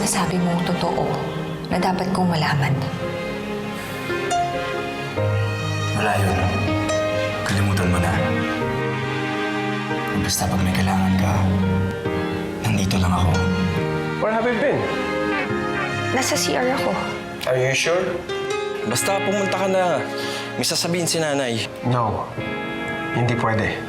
sinasabi mong totoo na dapat kong malaman? Wala yun. Kalimutan mo na. Basta pag may kailangan ka, nandito lang ako. Where have you been? Nasa CR ako. Are you sure? Basta pumunta ka na. May sasabihin si nanay. No. Hindi pwede.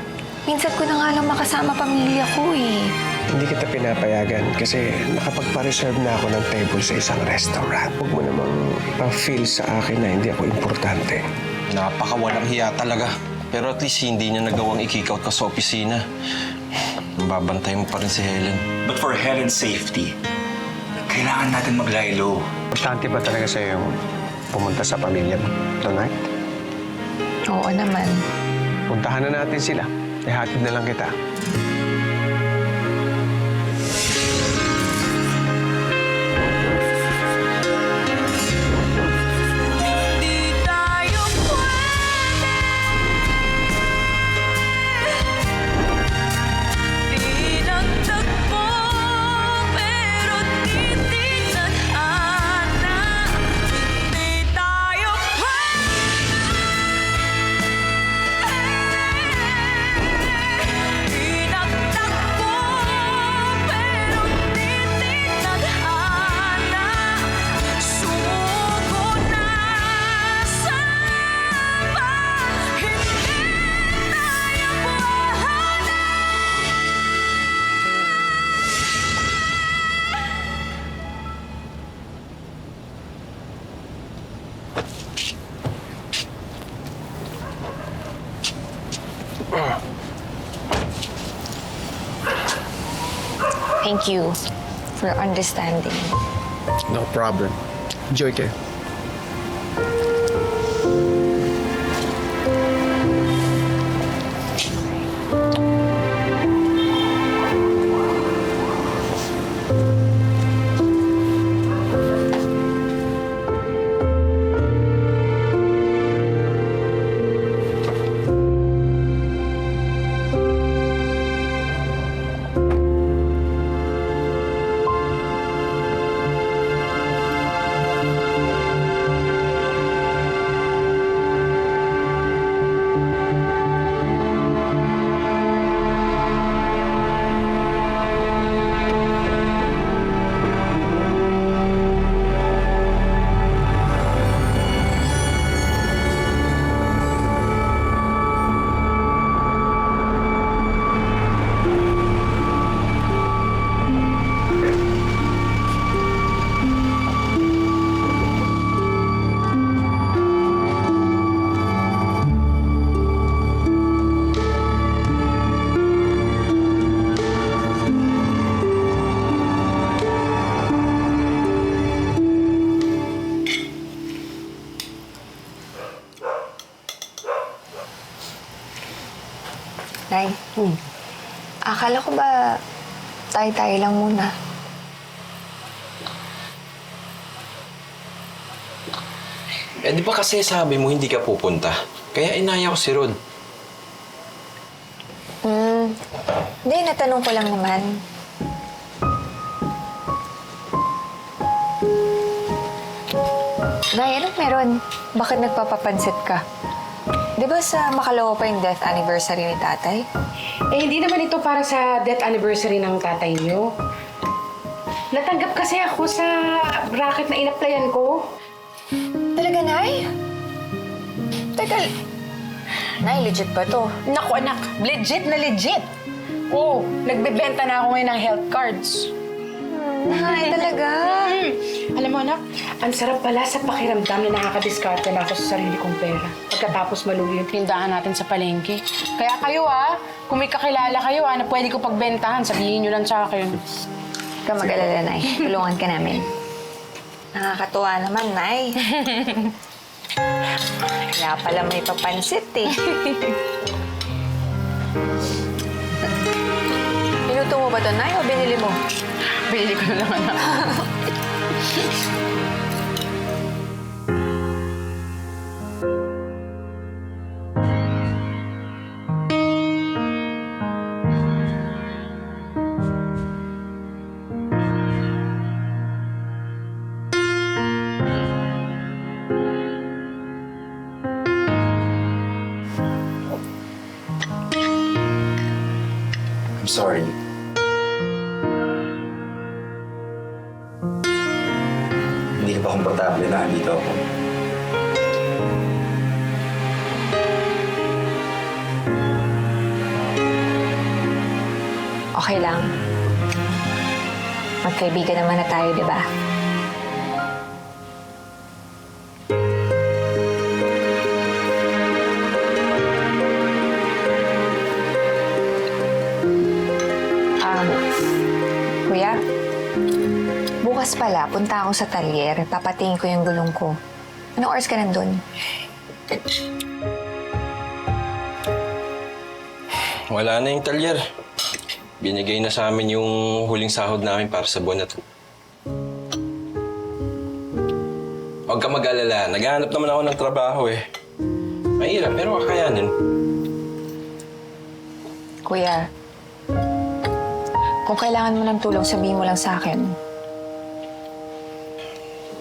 Minsan ko na nga lang makasama pamilya ko eh. Hindi kita pinapayagan kasi nakapagpa-reserve na ako ng table sa isang restaurant. Huwag mo namang pa-feel sa akin na hindi ako importante. Napakawalang hiya talaga. Pero at least hindi niya nagawang ikikout ka sa opisina. Babantay mo pa rin si Helen. But for Helen's safety, kailangan natin maglaylo. Importante ba talaga sa'yo yung pumunta sa pamilya mo tonight? Oo naman. Puntahan na natin sila. Ihatid na lang kita. Thank you for understanding. No problem. Enjoy kayo. Nay, akala ko ba tayo-tayo lang muna? Eh di ba kasi sabi mo hindi ka pupunta? Kaya inaya ko si Rod. Hindi, natanong ko lang naman. Nay, anong meron? Bakit nagpapapansit ka? Di ba sa makalawa pa yung death anniversary ni tatay? Eh, hindi naman ito para sa death anniversary ng tatay niyo. Natanggap kasi ako sa bracket na in-applyan ko. Talaga, Nay? Teka, Nay, legit ba to? Naku, anak. Legit na legit. Oo, nagbebenta na ako ngayon ng health cards. Nay, talaga? Alam mo, anak, ang sarap pala sa pakiramdam na nakakadiskarte na ako sa sarili kong pera. Pagkatapos malugi yung tindahan natin sa palengke. Kaya kayo, kung may kakilala kayo, na pwede ko pagbentahan, sabihin nyo lang sa akin. Huwag ka mag-alala, Nay. Tulungan ka namin. Nakakatuwa naman, Nay. Kaya pala may papansit, eh. Pinuto mo ba ito, Nay, o binili mo? Binili ko na lang, anak. I'm sorry. Hindi ka ba komportable na dito ako? Okay lang. Magkaibigan naman na tayo, di ba? Kuya, bukas pala, punta ako sa talyer. Papatingin ko yung gulong ko. Anong oras ka nandun? Wala na yung talyer. Binigay na sa amin yung huling sahod namin para sa buwan na to. Huwag ka mag-alala. Naghahanap naman ako ng trabaho eh. Mahirap, pero kakayanin. Kuya, kung kailangan mo ng tulong, sabihin mo lang sa akin.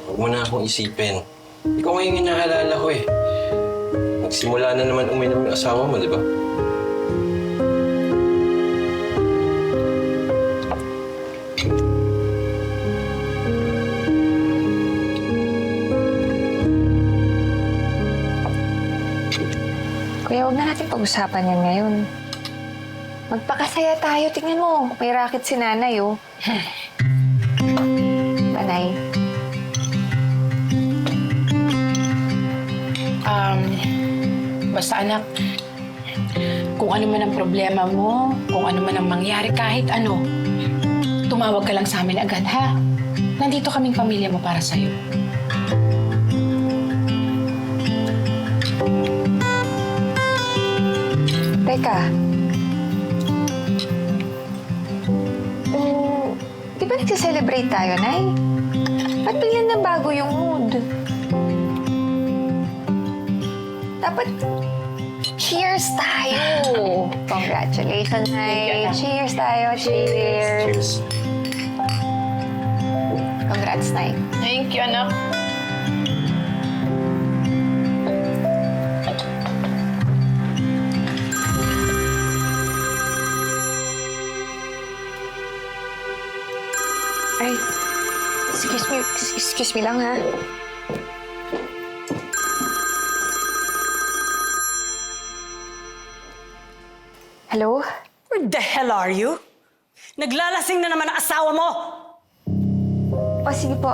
Huwag mo na akong isipin. Ikaw ngayon yung naalala ko eh. Nagsimula na naman uminom yung asawa mo, di ba? Kuya, huwag na natin pag-usapan yan ngayon. Magpakasaya tayo. Tingnan mo, may racket si nanay, oh. Nanay. Basta anak, kung ano man ang problema mo, kung ano man ang mangyari, kahit ano, tumawag ka lang sa amin agad, ha? Nandito kaming pamilya mo para sa'yo. Teka. Di ba nagsa-celebrate tayo, Nay? Ba't biglang na bago yung mood? Dapat cheers tayo! Congratulations, Nay! Cheers tayo! Cheers! Congrats, Nay. Thank you, anak. Ay, excuse me lang, ha? Hello? Where the hell are you? Naglalasing na naman ang asawa mo! O, sige po,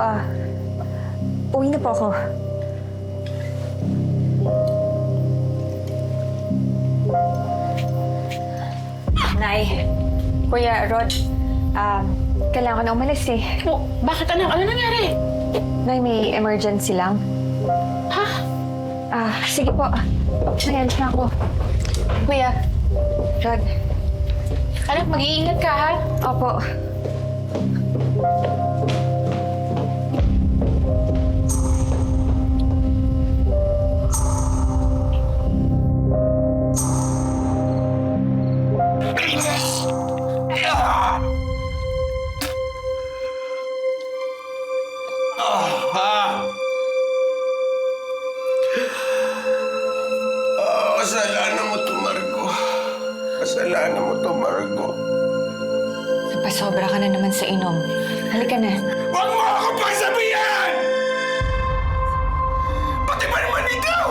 uwi na po ako. Nay, Kuya Rod, kailangan ko na umalis eh. Oh, bakit anak? Ano nangyari? Nay, may emergency lang. Ha? Sige po. Nayalis na ako. Kuya, Rod. Anak, mag-iingat ka, ha? Opo. Kasalanan mo to, Margo. Kasalanan mo to, Margo. Napasobra ka na naman sa inom. Halika na. Huwag mo ako pagsabihan! Pati ba naman ikaw?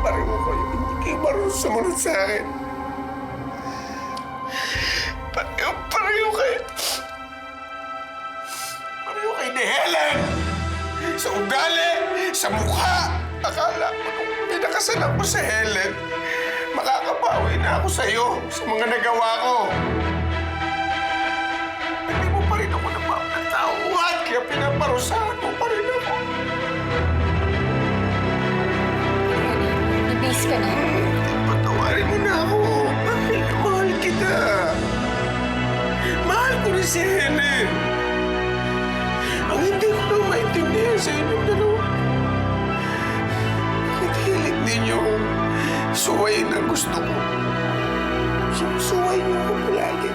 Pareho ko yung hindi kayo marunong sumunod sa akin. Pareho kayo. Pareho kayo ni Helen. Sa ugali, sa mukha. Akala ko nung pinakasalan ko sa Helen, makakabawi na ako sa'yo sa mga nagawa ko. Hindi mo pa rin ako napapatawad, kaya pinaparusahan mo pa rin ako. Ibis ka na. Patawarin mo na ako. Mahal na mahal kita. Mahal ko rin si Helen. Ang hindi ko na maintindihan sa inyong dalawa. Bakit hilig ninyo suwayin ang gusto ko? Sinusuway niyo ko palagi.